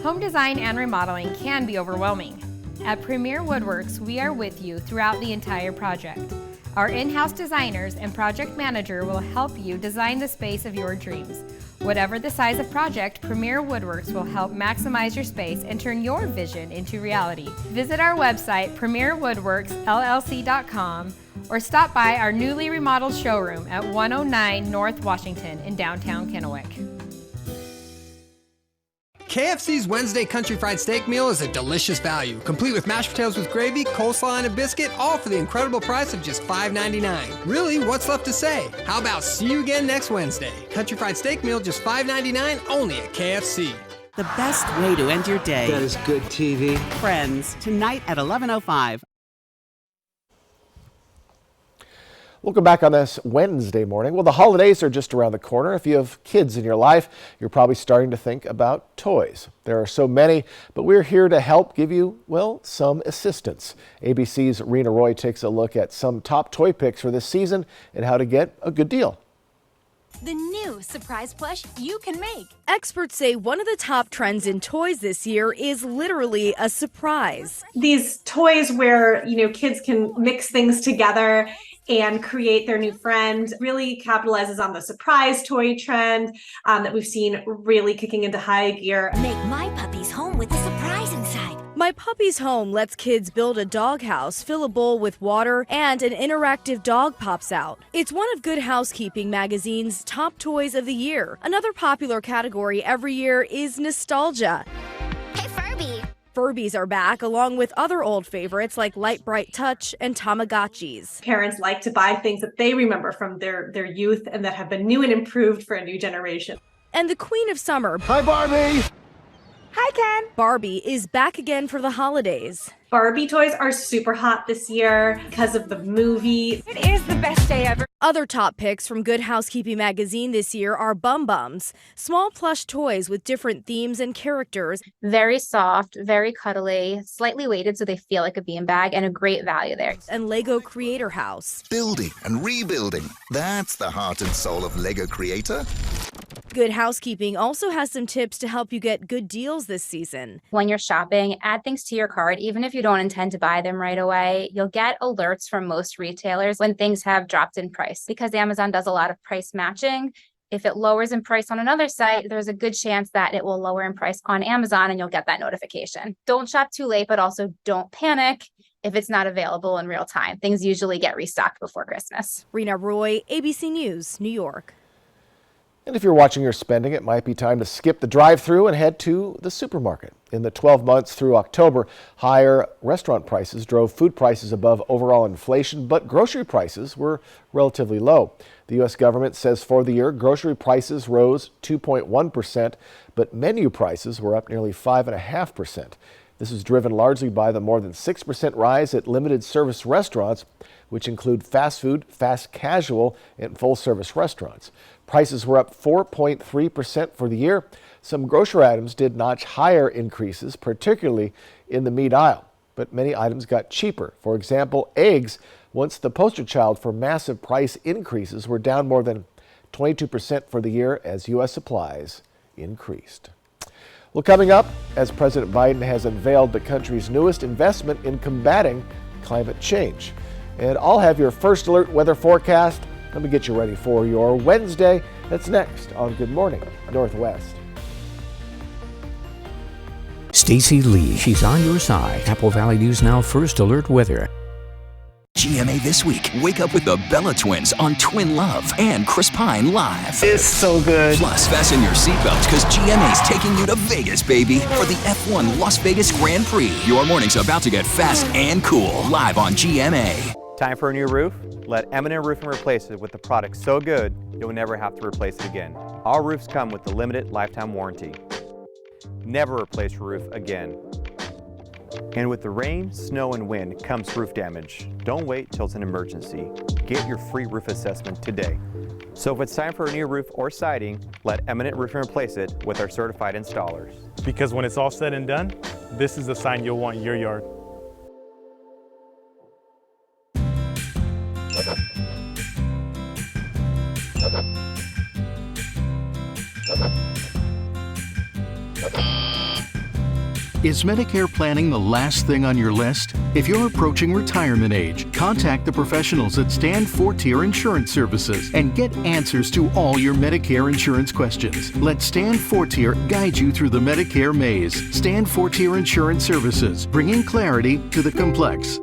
Home design and remodeling can be overwhelming. At Premier Woodworks, we are with you throughout the entire project. Our in-house designers and project manager will help you design the space of your dreams. Whatever the size of project, Premier Woodworks will help maximize your space and turn your vision into reality. Visit our website, premierwoodworksllc.com, or stop by our newly remodeled showroom at 109 North Washington in downtown Kennewick. KFC's Wednesday Country Fried Steak Meal is a delicious value, complete with mashed potatoes with gravy, coleslaw, and a biscuit, all for the incredible price of just $5.99. Really, what's left to say? How about see you again next Wednesday? Country Fried Steak Meal, just $5.99, only at KFC. The best way to end your day. That is good TV. Friends, tonight at 11:05. Welcome back on this Wednesday morning. Well, the holidays are just around the corner. If you have kids in your life, you're probably starting to think about toys. There are so many, but we're here to help give you, well, some assistance. ABC's Rena Roy takes a look at some top toy picks for this season and how to get a good deal. The new surprise plush you can make. Experts say one of the top trends in toys this year is literally a surprise. These toys where, kids can mix things together and create their new friend really capitalizes on the surprise toy trend that we've seen really kicking into high gear. Make My Puppy's Home with a surprise inside. My Puppy's Home lets kids build a doghouse, fill a bowl with water, and an interactive dog pops out. It's one of Good Housekeeping magazine's top toys of the year. Another popular category every year is nostalgia. Hey, Furby! Furbies are back, along with other old favorites like Light Bright Touch and Tamagotchis. Parents like to buy things that they remember from their youth and that have been new and improved for a new generation. And the Queen of Summer, Hi, Barbie! Hi, Ken! Barbie, is back again for the holidays. Barbie toys are super hot this year because of the movie. It is the best day ever. Other top picks from Good Housekeeping magazine this year are Bum Bums, small plush toys with different themes and characters. Very soft, very cuddly, slightly weighted so they feel like a beanbag, and a great value there. And Lego Creator House. Building and rebuilding. That's the heart and soul of Lego Creator. Good Housekeeping also has some tips to help you get good deals this season. When you're shopping, add things to your cart, even if you don't intend to buy them right away. You'll get alerts from most retailers when things have dropped in price. Because Amazon does a lot of price matching, if it lowers in price on another site, there's a good chance that it will lower in price on Amazon and you'll get that notification. Don't shop too late, but also don't panic if it's not available in real time. Things usually get restocked before Christmas. Rena Roy, ABC News, New York. And if you're watching your spending, it might be time to skip the drive-through and head to the supermarket. In the 12 months through October, higher restaurant prices drove food prices above overall inflation, but grocery prices were relatively low. The U.S. government says for the year, grocery prices rose 2.1%, but menu prices were up nearly 5.5%. This is driven largely by the more than 6% rise at limited service restaurants, which include fast food, fast casual, and full-service restaurants. Prices were up 4.3% for the year. Some grocery items did notch higher increases, particularly in the meat aisle, but many items got cheaper. For example, eggs, once the poster child for massive price increases, were down more than 22% for the year as U.S. supplies increased. Well, coming up, as President Biden has unveiled the country's newest investment in combating climate change. And I'll have your first alert weather forecast. Let me get you ready for your Wednesday. That's next on Good Morning Northwest. Stacy Lee, she's on your side. Apple Valley News Now First Alert Weather. GMA this week. Wake up with the Bella Twins on Twin Love and Chris Pine live. It's so good. Plus, fasten your seatbelts because GMA's taking you to Vegas, baby, for the F1 Las Vegas Grand Prix. Your morning's about to get fast and cool live on GMA. Time for a new roof? Let M&M Roofing replace it with the product so good you'll never have to replace it again. Our roofs come with the limited lifetime warranty. Never replace your roof again. And with the rain, snow, and wind comes roof damage. Don't wait till it's an emergency. Get your free roof assessment today. So if it's time for a new roof or siding, let Eminent Roofing replace it with our certified installers. Because when it's all said and done, this is the sign you'll want in your yard. Is Medicare planning the last thing on your list? If you're approaching retirement age, contact the professionals at Stand Fortier Insurance Services and get answers to all your Medicare insurance questions. Let Stand Fortier guide you through the Medicare maze. Stand Fortier Insurance Services, bringing clarity to the complex.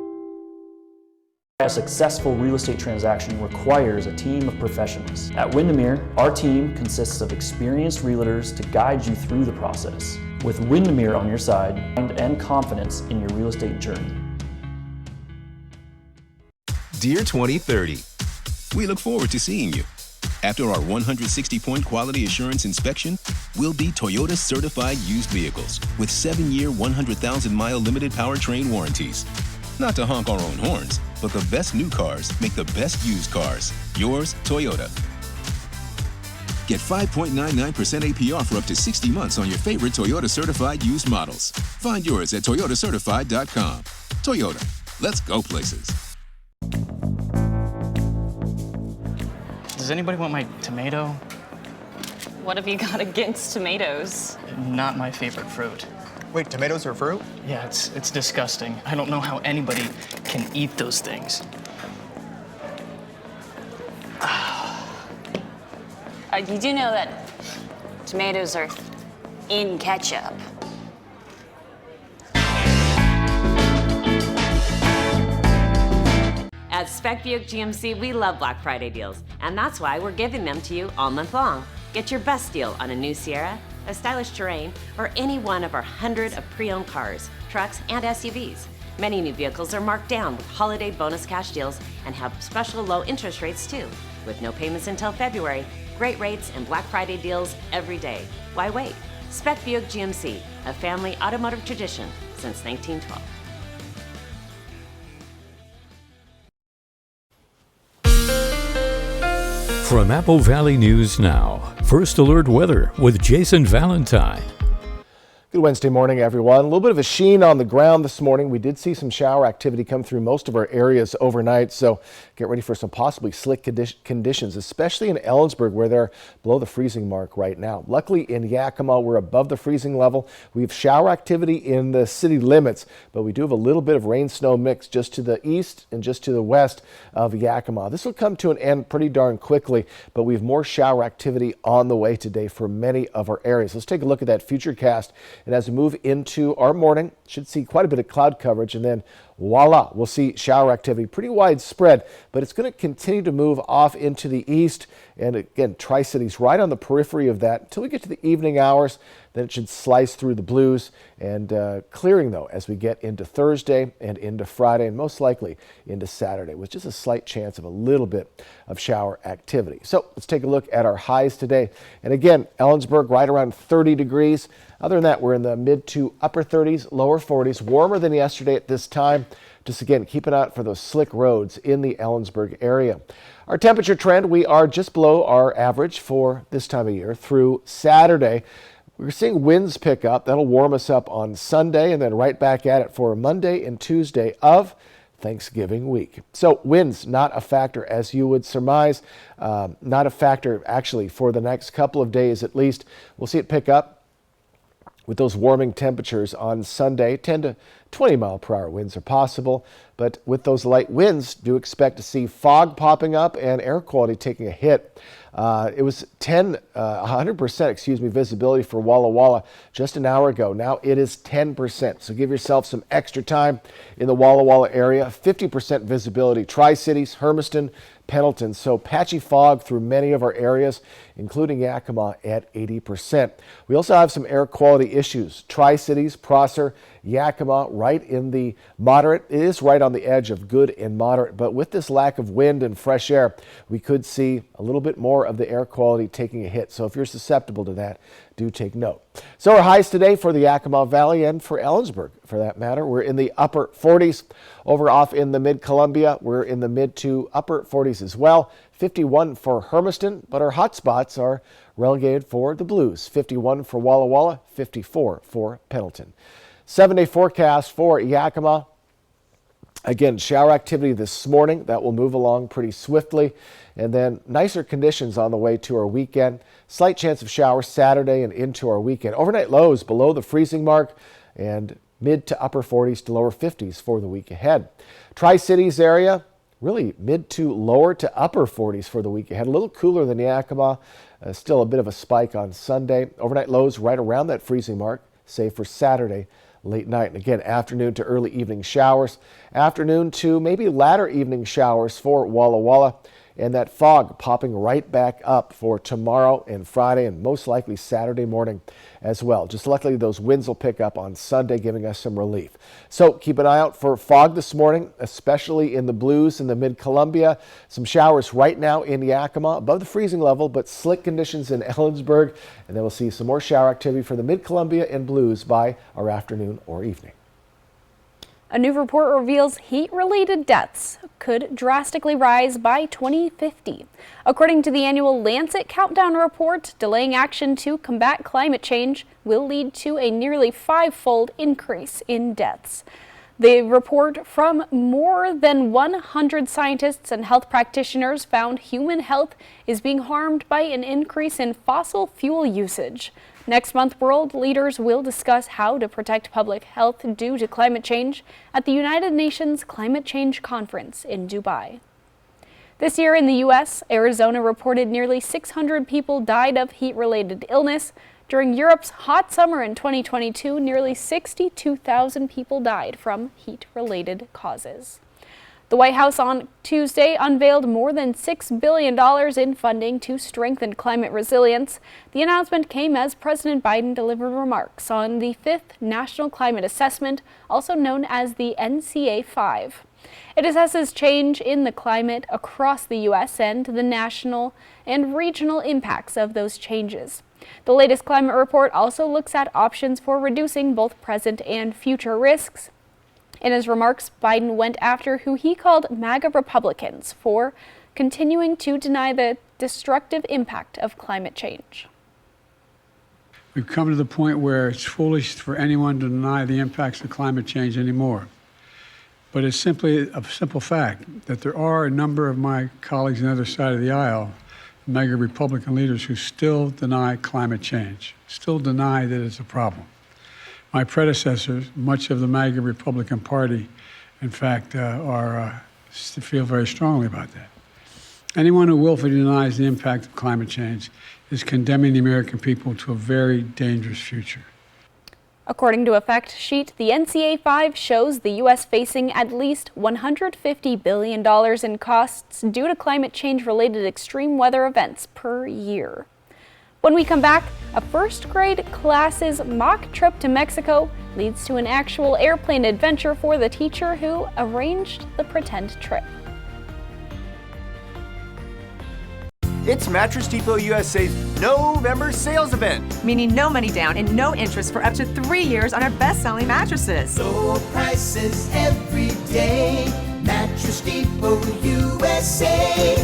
A successful real estate transaction requires a team of professionals. At Windermere, our team consists of experienced realtors to guide you through the process. With Windermere on your side and confidence in your real estate journey. Dear 2030, we look forward to seeing you. After our 160-point quality assurance inspection, we'll be Toyota certified used vehicles with 7-year, 100,000-mile limited powertrain warranties. Not to honk our own horns, but the best new cars make the best used cars. Yours, Toyota. Get 5.99% APR for up to 60 months on your favorite Toyota certified used models. Find yours at toyotacertified.com. Toyota, let's go places. Does anybody want my tomato? What have you got against tomatoes? Not my favorite fruit. Wait, tomatoes are fruit? Yeah, it's disgusting. I don't know how anybody can eat those things. You do know that tomatoes are in ketchup. At Spec Buick GMC, we love Black Friday deals, and that's why we're giving them to you all month long. Get your best deal on a new Sierra, a stylish Terrain, or any one of our 100 of pre-owned cars, trucks, and SUVs. Many new vehicles are marked down with holiday bonus cash deals and have special low interest rates too. With no payments until February, great rates and Black Friday deals every day. Why wait? Spec Buick GMC, a family automotive tradition since 1912. From Apple Valley News Now, First Alert Weather with Jason Valentine. Good Wednesday morning, everyone. A little bit of a sheen on the ground this morning. We did see some shower activity come through most of our areas overnight, so get ready for some possibly slick conditions, especially in Ellensburg, where they're below the freezing mark right now. Luckily, in Yakima, we're above the freezing level. We have shower activity in the city limits, but we do have a little bit of rain-snow mix just to the east and just to the west of Yakima. This will come to an end pretty darn quickly, but we have more shower activity on the way today for many of our areas. Let's take a look at that futurecast. And as we move into our morning, should see quite a bit of cloud coverage, and then voila, we'll see shower activity pretty widespread, but it's going to continue to move off into the east. And again, Tri-Cities right on the periphery of that until we get to the evening hours. Then it should slice through the blues and clearing, though, as we get into Thursday and into Friday and most likely into Saturday, with just a slight chance of a little bit of shower activity. So let's take a look at our highs today. And again, Ellensburg right around 30 degrees. Other than that, we're in the mid to upper 30s, lower 40s, warmer than yesterday at this time. Just again, keep an eye out for those slick roads in the Ellensburg area. Our temperature trend, we are just below our average for this time of year through Saturday. We're seeing winds pick up. That'll warm us up on Sunday and then right back at it for Monday and Tuesday of Thanksgiving week. So winds not a factor as you would surmise, not a factor actually for the next couple of days at least. We'll see it pick up with those warming temperatures on Sunday. 10 to 20 mile per hour winds are possible, but with those light winds, do expect to see fog popping up and air quality taking a hit. It was 100% visibility for Walla Walla just an hour ago. Now it is 10%. So give yourself some extra time in the Walla Walla area. 50% visibility, Tri-Cities, Hermiston, Pendleton. So patchy fog through many of our areas, including Yakima at 80%. We also have some air quality issues. Tri-Cities, Prosser, Yakima, right in the moderate. It is right on the edge of good and moderate, but with this lack of wind and fresh air, we could see a little bit more of the air quality taking a hit. So if you're susceptible to that, do take note. So our highs today for the Yakima Valley and for Ellensburg, for that matter, we're in the upper 40s. Over off in the mid-Columbia, we're in the mid to upper 40s as well. 51 for Hermiston, but our hot spots are relegated for the blues. 51 for Walla Walla, 54 for Pendleton. 7-day forecast for Yakima. Again, shower activity this morning. That will move along pretty swiftly. And then nicer conditions on the way to our weekend. Slight chance of showers Saturday and into our weekend. Overnight lows below the freezing mark and mid to upper 40s to lower 50s for the week ahead. Tri-Cities area, really mid to lower to upper 40s for the week ahead. A little cooler than Yakima. Still a bit of a spike on Sunday. Overnight lows right around that freezing mark, say for Saturday. late night. And again, afternoon to early evening showers, afternoon to maybe latter evening showers for Walla Walla. And that fog popping right back up for tomorrow and Friday and most likely Saturday morning as well. Just luckily those winds will pick up on Sunday, giving us some relief. So keep an eye out for fog this morning, especially in the Blues and the Mid-Columbia. Some showers right now in Yakima above the freezing level, but slick conditions in Ellensburg. And then we'll see some more shower activity for the Mid-Columbia and Blues by our afternoon or evening. A new report reveals heat-related deaths could drastically rise by 2050. According to the annual Lancet Countdown report, delaying action to combat climate change will lead to a nearly 5-fold increase in deaths. The report from more than 100 scientists and health practitioners found human health is being harmed by an increase in fossil fuel usage. Next month, world leaders will discuss how to protect public health due to climate change at the United Nations Climate Change Conference in Dubai. This year in the U.S., Arizona reported nearly 600 people died of heat-related illness. During Europe's hot summer in 2022, nearly 62,000 people died from heat-related causes. The White House on Tuesday unveiled more than $6 billion in funding to strengthen climate resilience. The announcement came as President Biden delivered remarks on the 5th National Climate Assessment, also known as the NCA-5. It assesses change in the climate across the U.S. and the national and regional impacts of those changes. The latest climate report also looks at options for reducing both present and future risks. In his remarks, Biden went after who he called MAGA Republicans for continuing to deny the destructive impact of climate change. We've come to the point where it's foolish for anyone to deny the impacts of climate change anymore. But it's simply a simple fact that there are a number of my colleagues on the other side of the aisle, MAGA Republican leaders, who still deny climate change, still deny that it's a problem. My predecessors, much of the MAGA Republican Party, in fact, feel very strongly about that. Anyone who willfully denies the impact of climate change is condemning the American people to a very dangerous future. According to a fact sheet, the NCA-5 shows the U.S. facing at least $150 billion in costs due to climate change-related extreme weather events per year. When we come back, a first-grade class's mock trip to Mexico leads to an actual airplane adventure for the teacher who arranged the pretend trip. It's Mattress Depot USA's November sales event. Meaning no money down and no interest for up to 3 years on our best-selling mattresses. Low prices every day. Mattress Depot USA.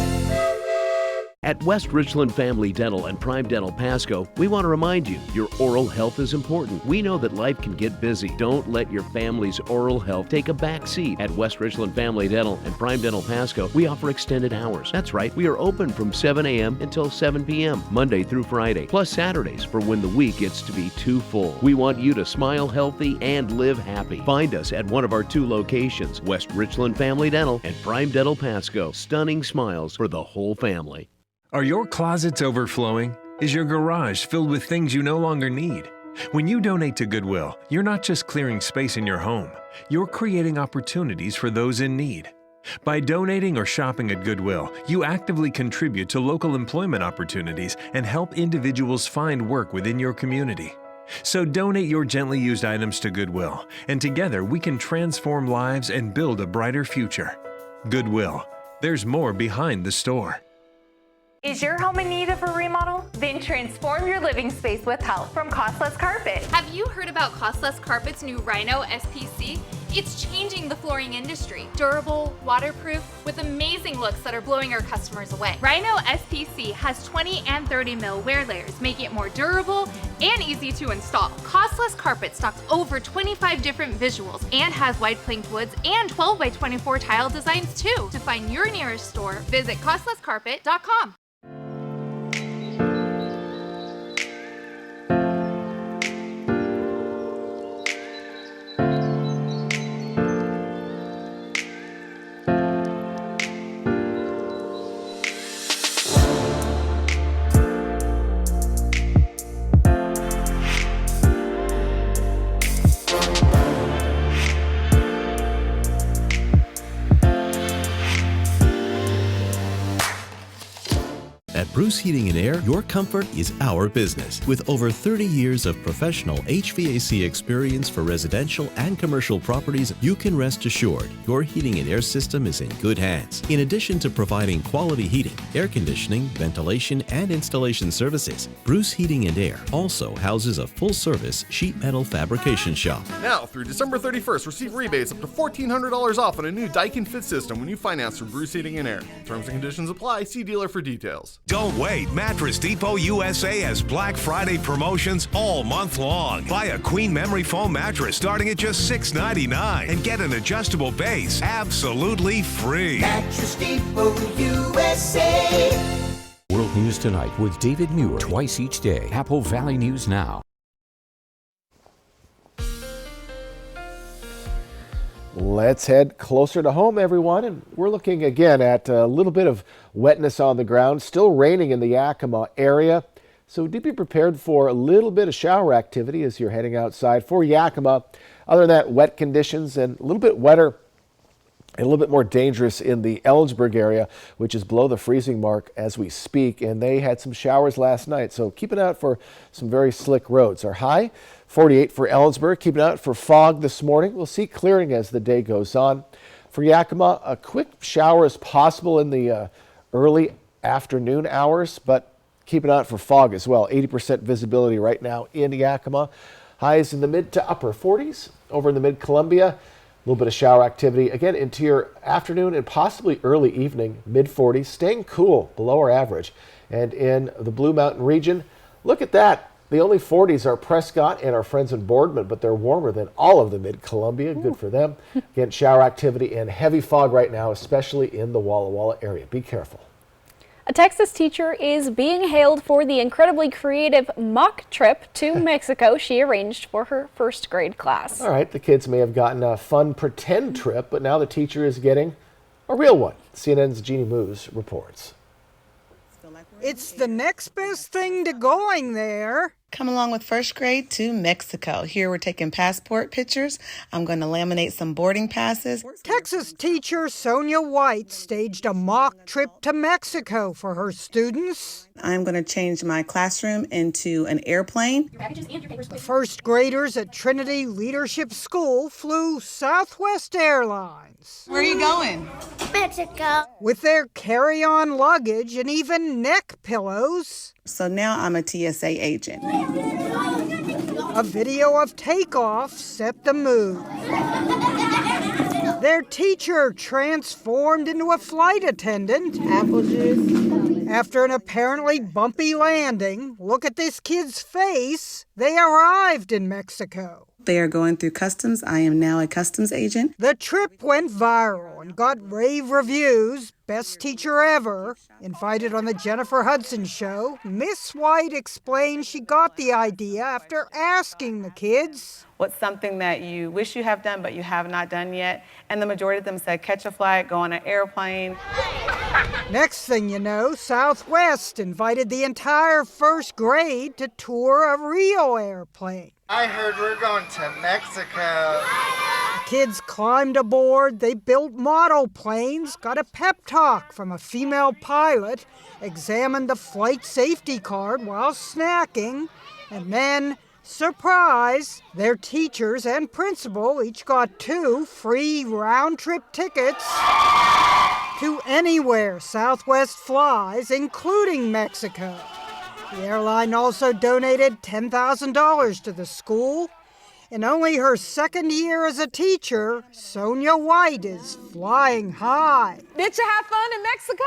At West Richland Family Dental and Prime Dental Pasco, we want to remind you, your oral health is important. We know that life can get busy. Don't let your family's oral health take a back seat. At West Richland Family Dental and Prime Dental Pasco, we offer extended hours. That's right, we are open from 7 a.m. until 7 p.m., Monday through Friday, plus Saturdays for when the week gets to be too full. We want you to smile healthy and live happy. Find us at one of our 2 locations, West Richland Family Dental and Prime Dental Pasco. Stunning smiles for the whole family. Are your closets overflowing? Is your garage filled with things you no longer need? When you donate to Goodwill, you're not just clearing space in your home, you're creating opportunities for those in need. By donating or shopping at Goodwill, you actively contribute to local employment opportunities and help individuals find work within your community. So donate your gently used items to Goodwill, and together we can transform lives and build a brighter future. Goodwill. There's more behind the store. Is your home in need of a remodel? Then transform your living space with help from Costless Carpet. Have you heard about Costless Carpet's new Rhino SPC? It's changing the flooring industry. Durable, waterproof, with amazing looks that are blowing our customers away. Rhino SPC has 20 and 30 mil wear layers, making it more durable and easy to install. Costless Carpet stocks over 25 different visuals and has wide planked woods and 12 by 24 tile designs too. To find your nearest store, visit costlesscarpet.com. Bruce Heating and Air, your comfort is our business. With over 30 years of professional HVAC experience for residential and commercial properties, you can rest assured your heating and air system is in good hands. In addition to providing quality heating, air conditioning, ventilation, and installation services, Bruce Heating and Air also houses a full-service sheet metal fabrication shop. Now, through December 31st, receive rebates up to $1,400 off on a new Daikin Fit system when you finance through Bruce Heating and Air. Terms and conditions apply. See dealer for details. Don't wait. Mattress Depot USA has Black Friday promotions all month long. Buy a Queen Memory Foam mattress starting at just $6.99 and get an adjustable base absolutely free. Mattress Depot USA. World News Tonight with David Muir, twice each day. Apple Valley News Now. Let's head closer to home, everyone, and we're looking again at a little bit of wetness on the ground. Still raining in the Yakima area, so do be prepared for a little bit of shower activity as you're heading outside for Yakima. Other than that, wet conditions and a little bit wetter and a little bit more dangerous in the Ellensburg area, which is below the freezing mark as we speak, and they had some showers last night, so keep an eye out for some very slick roads. Our high, 48 for Ellensburg. Keep an eye out for fog this morning. We'll see clearing as the day goes on. For Yakima, a quick shower is possible in the early afternoon hours, but keep an eye out for fog as well. 80% visibility right now in Yakima. Highs in the mid to upper 40s. Over in the mid-Columbia, a little bit of shower activity. Again, into your afternoon and possibly early evening, mid-40s, staying cool, below our average. And in the Blue Mountain region, look at that. The only 40s are Prescott and our friends in Boardman, but they're warmer than all of the mid-Columbia. Good for them. Again, shower activity and heavy fog right now, especially in the Walla Walla area. Be careful. A Texas teacher is being hailed for the incredibly creative mock trip to Mexico she arranged for her first grade class. All right, the kids may have gotten a fun pretend trip, but now the teacher is getting a real one. CNN's Jeannie Moos reports. It's the next best thing to going there. Come along with first grade to Mexico. Here we're taking passport pictures. I'm going to laminate some boarding passes. Texas teacher Sonia White staged a mock trip to Mexico for her students. I'm going to change my classroom into an airplane. The first graders at Trinity Leadership School flew Southwest Airlines. Where are you going? Mexico. With their carry-on luggage and even neck pillows. So now I'm a TSA agent. A video of takeoff set the mood. Their teacher transformed into a flight attendant. Apple juice. After an apparently bumpy landing, look at this kid's face. They arrived in Mexico. They are going through customs. I am now a customs agent. The trip went viral and got rave reviews. Best teacher ever. Invited on the Jennifer Hudson Show, Miss White explained she got the idea after asking the kids. What's something that you wish you have done but you have not done yet? And the majority of them said catch a flight, go on an airplane. Next thing you know, Southwest invited the entire first grade to tour a real airplane. I heard we're going to Mexico. The kids climbed aboard, they built model planes, got a pep talk from a female pilot, examined the flight safety card while snacking, and then, surprise, their teachers and principal each got 2 free round-trip tickets to anywhere Southwest flies, including Mexico. The airline also donated $10,000 to the school. In only her second year as a teacher, Sonia White is flying high. Did you have fun in Mexico?